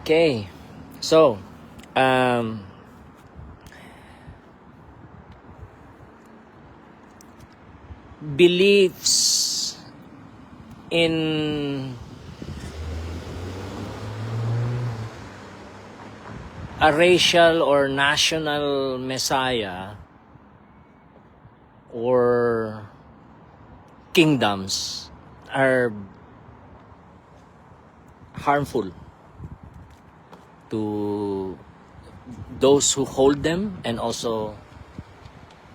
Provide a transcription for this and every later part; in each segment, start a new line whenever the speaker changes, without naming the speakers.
Okay, so beliefs in a racial or national messiah or kingdoms are harmful to those who hold them and also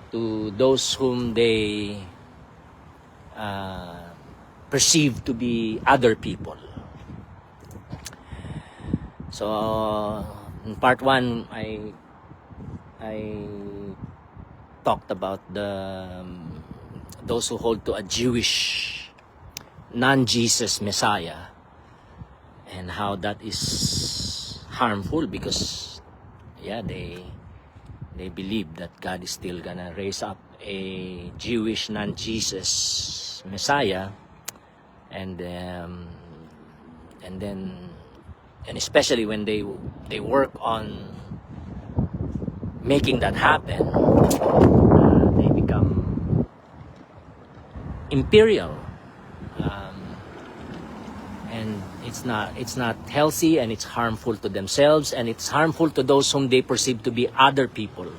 to those whom they perceive to be other people. So in part 1, I talked about those who hold to a Jewish non-Jesus Messiah and how that is harmful because they believe that God is still gonna raise up a Jewish non-Jesus Messiah, and especially when they work on making that happen, they become imperial, and it's not healthy, and it's harmful to themselves, and it's harmful to those whom they perceive to be other people,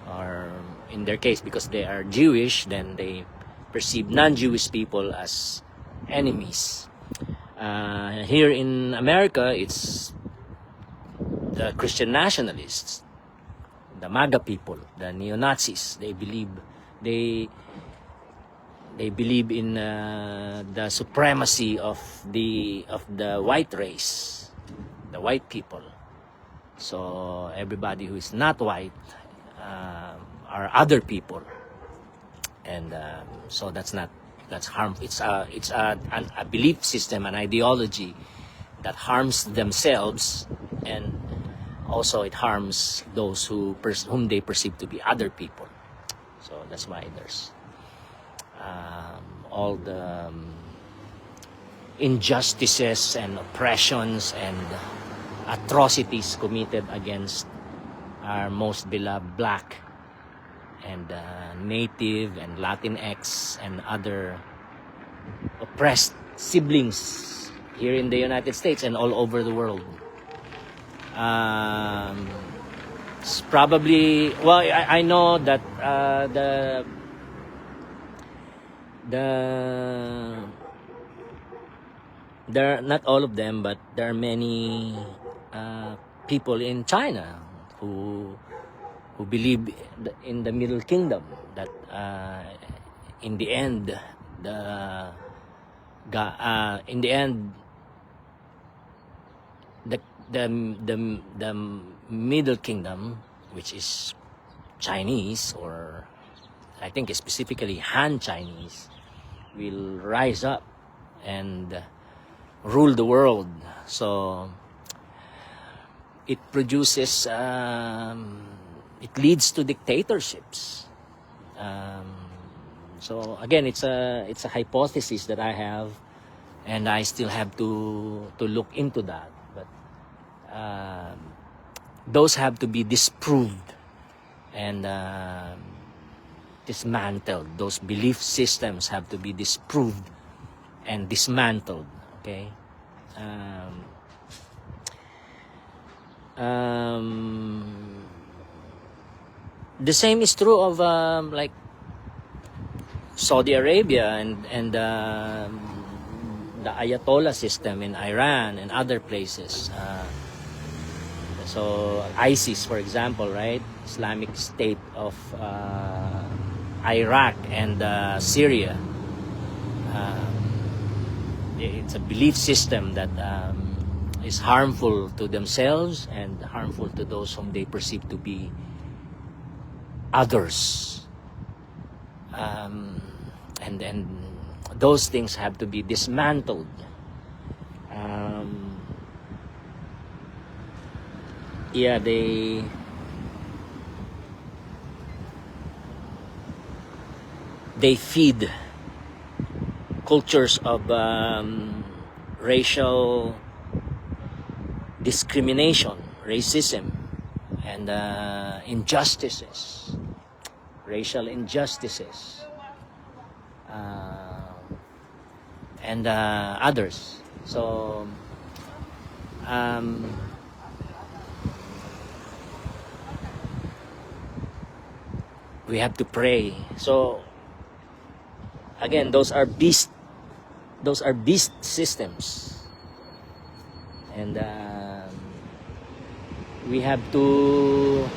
or in their case, because they are Jewish, then they perceive non-Jewish people as enemies. Here in America, it's the Christian nationalists, the MAGA people, the neo-Nazis. They believe in the supremacy of the white race, the white people. So everybody who is not white are other people, and so that's harmful. It's a belief system, an ideology that harms themselves, and also it harms those whom they perceive to be other people. So that's why there's all the injustices and oppressions and atrocities committed against our most beloved Black and Native and Latinx and other oppressed siblings here in the United States and all over the world. It's probably, well, I know that there are not all of them, but there are many people in China who believe in the Middle Kingdom, that in the end the Middle Kingdom, which is Chinese, or I think specifically Han Chinese, will rise up and rule the world. So it produces it leads to dictatorships. So again, it's a hypothesis that I have, and I still have to look into that. But those have to be disproved and dismantled. Those belief systems have to be disproved and dismantled. Okay. The same is true of like Saudi Arabia and the Ayatollah system in Iran and other places. So ISIS, for example, right? Islamic State of Iraq and Syria. It's a belief system that is harmful to themselves and harmful to those whom they perceive to be others. And those things have to be dismantled. They feed cultures of racial discrimination, racism, and injustices, racial injustices, and others. So we have to pray. So again, those are beast systems, and we have to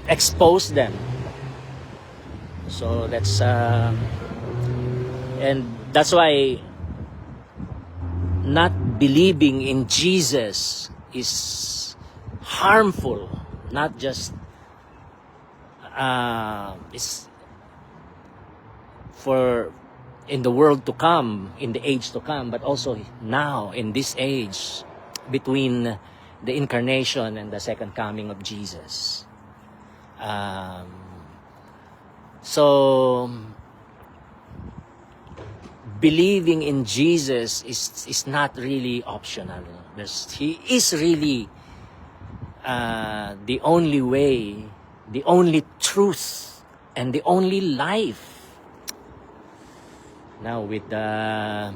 expose them. So that's and that's why not believing in Jesus is harmful, not just is for in the world to come, in the age to come, but also now in this age between the incarnation and the second coming of Jesus. So believing in Jesus is not really optional. He is really the only way, the only truth, and the only life. Now with the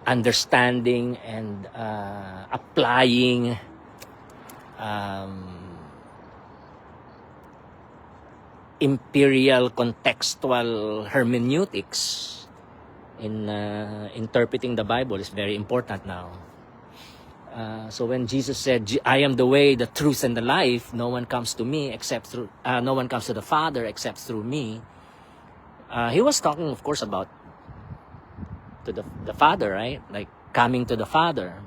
understanding and applying imperial contextual hermeneutics in interpreting the Bible is very important now. So when Jesus said, "I am the way, the truth, and the life. No one comes to me except through. No one comes to the Father except through me." He was talking, of course, about to the Father, right? Like coming to the Father,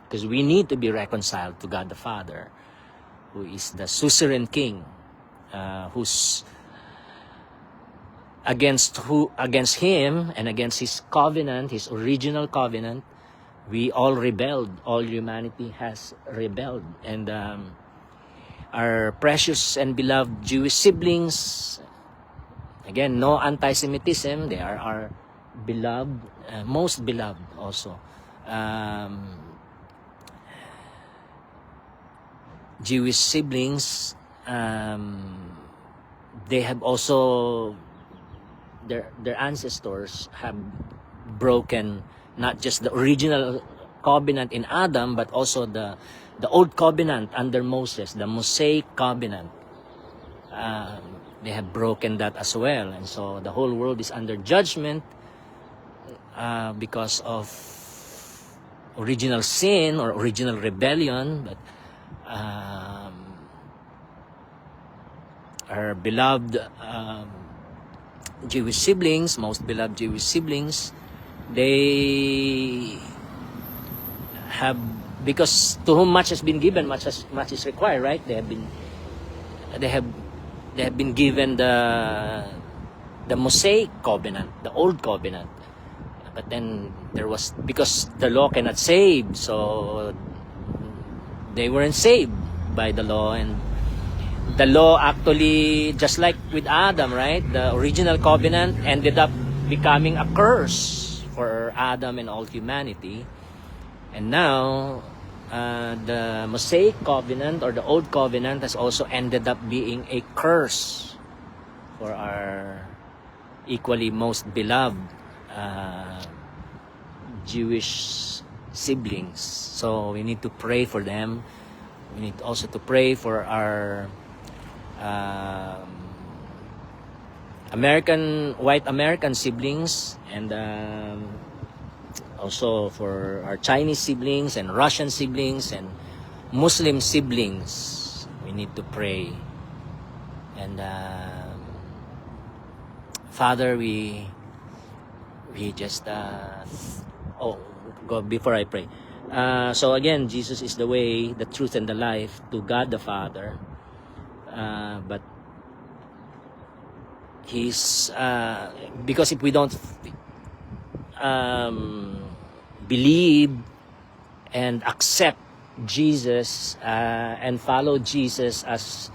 because we need to be reconciled to God the Father, who is the suzerain King, who's against Him and against His covenant, His original covenant. We all rebelled. All humanity has rebelled. And our precious and beloved Jewish siblings, again, no anti-Semitism. They are our beloved, most beloved also. Jewish siblings, they have also, their ancestors have broken not just the original covenant in Adam, but also the old covenant under Moses, the Mosaic covenant. They have broken that as well, and so the whole world is under judgment because of original sin or original rebellion. But our beloved Jewish siblings, most beloved Jewish siblings, they have, because to whom much has been given, much is required, right? They have been given the Mosaic covenant, the old covenant. But then there was, because the law cannot save, so they weren't saved by the law. And the law actually, just like with Adam, right? The original covenant ended up becoming a curse for Adam and all humanity. And now the Mosaic covenant, or the old covenant, has also ended up being a curse for our equally most beloved Jewish siblings. So we need to pray for them. We need also to pray for our white American siblings, and also for our Chinese siblings and Russian siblings and Muslim siblings. We need to pray. And Father, we just go before I pray. So again, Jesus is the way, the truth, and the life to God the Father. But He's because if we don't believe and accept Jesus and follow Jesus as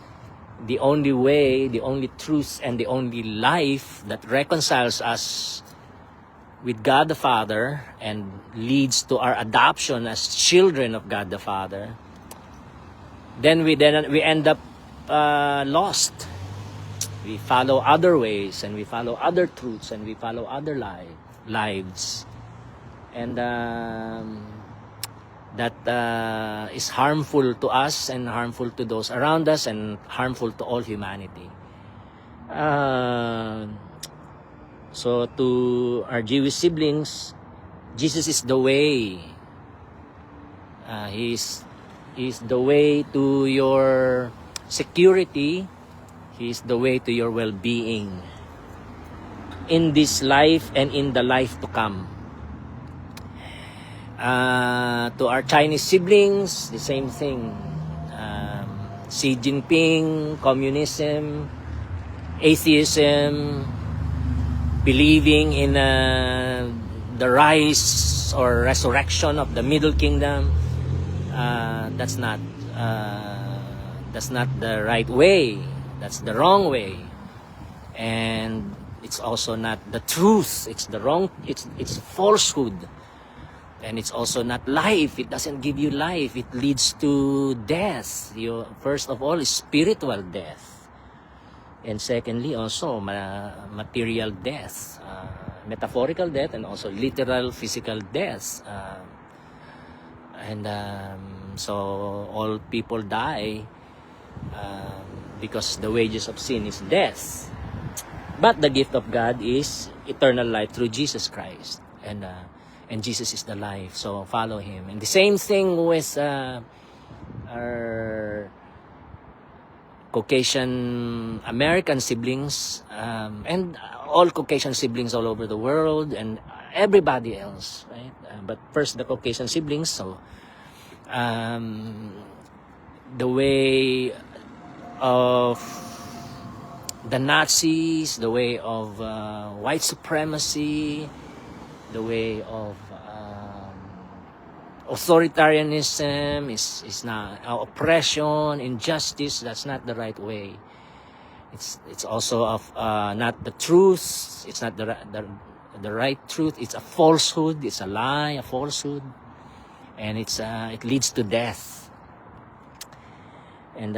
the only way, the only truth, and the only life that reconciles us with God the Father and leads to our adoption as children of God the Father, then we end up lost. We follow other ways, and we follow other truths, and we follow other lives, and that is harmful to us and harmful to those around us and harmful to all humanity. So to our Jewish siblings, Jesus is the way. He's the way to your security. He's the way to your well-being in this life and in the life to come. To our Chinese siblings, the same thing. Xi Jinping, communism, atheism, believing in the rise or resurrection of the Middle Kingdom, that's not the right way. That's the wrong way, and it's also not the truth. It's the wrong. It's falsehood, and it's also not life. It doesn't give you life. It leads to death. First of all, is spiritual death. And secondly, also material death, metaphorical death, and also literal physical death. So all people die because the wages of sin is death. But the gift of God is eternal life through Jesus Christ. And Jesus is the life, so follow Him. And the same thing with our Caucasian American siblings, and all Caucasian siblings all over the world, and everybody else, right? But first, the Caucasian siblings. So, the way of the Nazis, the way of white supremacy, the way of authoritarianism is not oppression, injustice. That's not the right way. It's also of not the truth. It's not the right truth. It's a falsehood. It's a lie, a falsehood, and it leads to death. And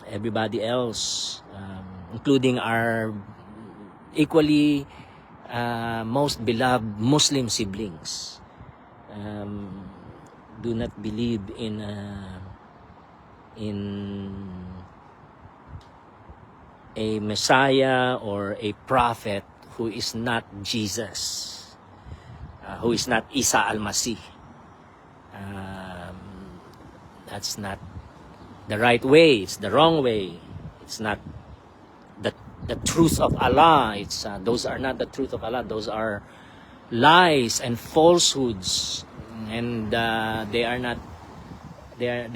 everybody else, including our equally most beloved Muslim siblings, do not believe in a Messiah or a prophet who is not Jesus, who is not Isa al-Masih. That's not the right way. It's the wrong way. It's not the truth of Allah. Those are not the truth of Allah. Those are lies and falsehoods, and they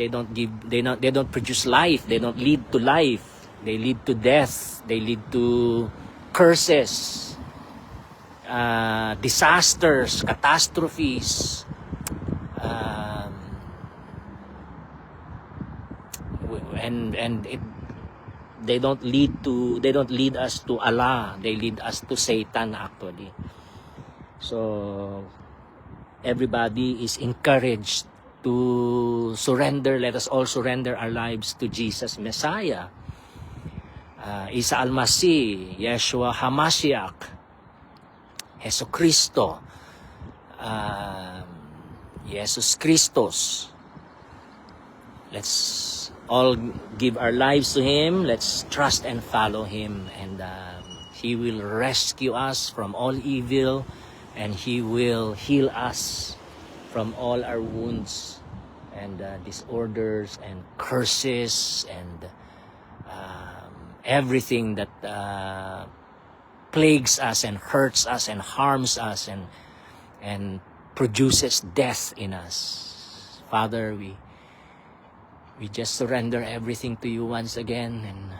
don't produce life. They don't lead to life. They lead to death. They lead to curses, disasters, catastrophes. They don't lead us to Allah. They lead us to Satan, actually. So everybody is encouraged to surrender. Let us all surrender our lives to Jesus Messiah, Isa al-Masih, Yeshua HaMashiach, Jesu Cristo, Jesus Christos. Let's all give our lives to Him. Let's trust and follow Him, and He will rescue us from all evil, and He will heal us from all our wounds and disorders and curses and everything that plagues us and hurts us and harms us and produces death in us. Father, we just surrender everything to You once again, and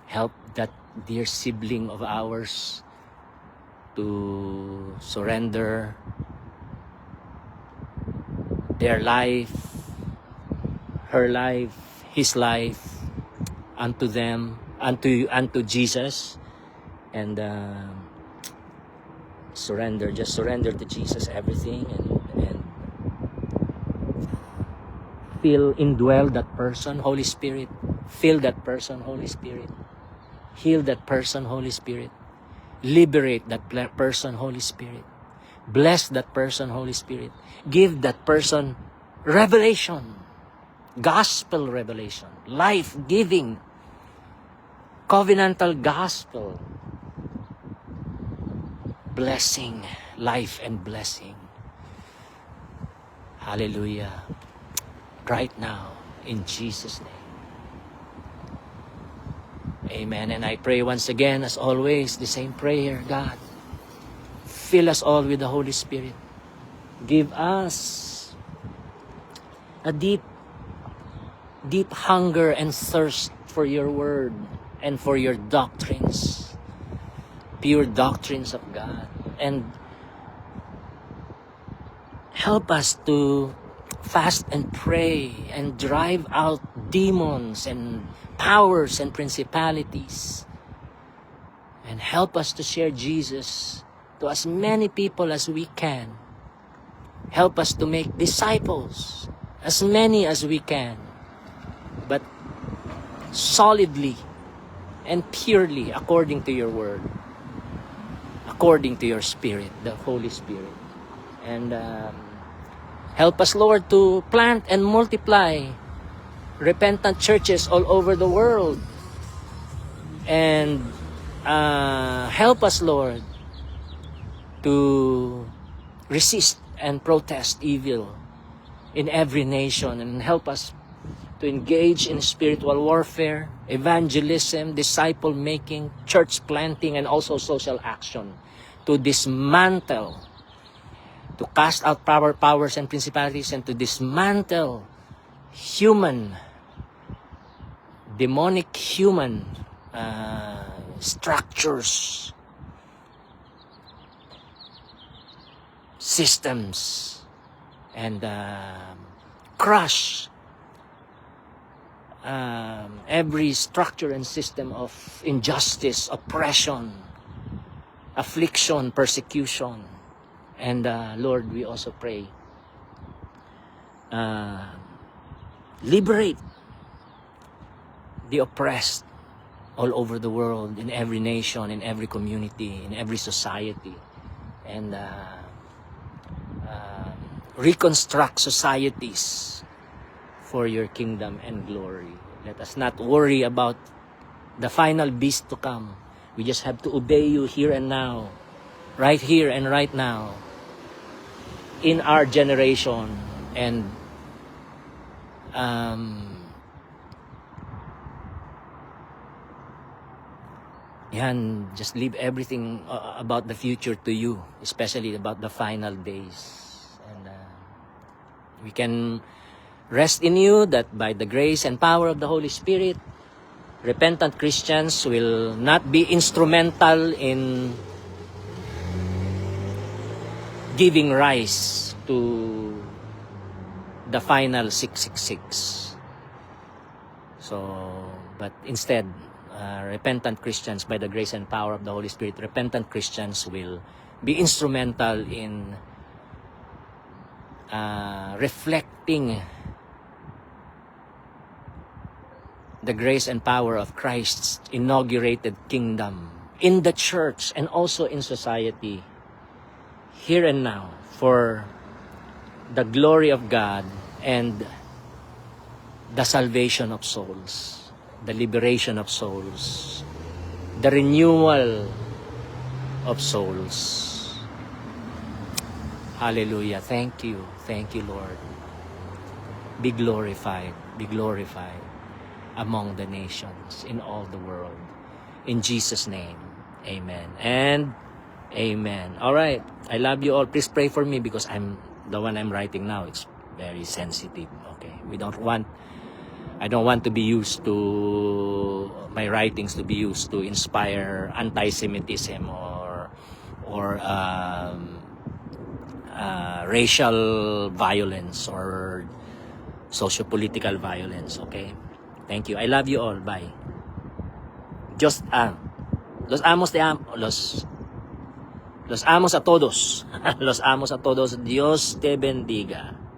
help that dear sibling of ours to surrender their life, her life, his life unto them, unto Jesus, and just surrender to Jesus everything, and indwell that person, Holy Spirit. Fill that person, Holy Spirit. Heal that person, Holy Spirit. Liberate that person, Holy Spirit. Bless that person, Holy Spirit. Give that person revelation, gospel revelation, life-giving, covenantal gospel, blessing, life and blessing. Hallelujah. Right now, in Jesus' name. Amen. And I pray once again, as always, the same prayer, God. Fill us all with the Holy Spirit. Give us a deep hunger and thirst for your word and for your doctrines, pure doctrines of God. And help us to fast and pray and drive out demons and powers and principalities. And help us to share Jesus to as many people as we can. Help us to make disciples, as many as we can, but solidly and purely according to your word, according to your Spirit, the Holy Spirit. And help us, Lord, to plant and multiply repentant churches all over the world. And help us, Lord, to resist and protest evil in every nation, and help us to engage in spiritual warfare, evangelism, disciple making, church planting, and also social action to dismantle, to cast out powers and principalities, and to dismantle demonic human structures, systems, and crush every structure and system of injustice, oppression, affliction, persecution. And Lord, we also pray, liberate the oppressed all over the world, in every nation, in every community, in every society, and reconstruct societies for your kingdom and glory. Let us not worry about the final beast to come. We just have to obey you here and now, right here and right now, in our generation. And just leave everything about the future to you, especially about the final days. And we can rest in you that by the grace and power of the Holy Spirit, repentant Christians will not be instrumental in giving rise to the final 666. But instead, repentant Christians, by the grace and power of the Holy Spirit, repentant Christians will be instrumental in reflecting the grace and power of Christ's inaugurated kingdom in the church and also in society, here and now, for the glory of God and the salvation of souls, the liberation of souls, the renewal of souls. Hallelujah. Thank you, Lord. Be glorified among the nations in all the world. In Jesus' name, amen and amen. All right. I love you all. Please pray for me because the one I'm writing now, it's very sensitive. Okay. I don't want to be used to my writings to be used to inspire anti-Semitism or racial violence or socio-political violence. Okay. Thank you. I love you all. Bye. Los amos los amos a todos. Los amos a todos. Dios te bendiga.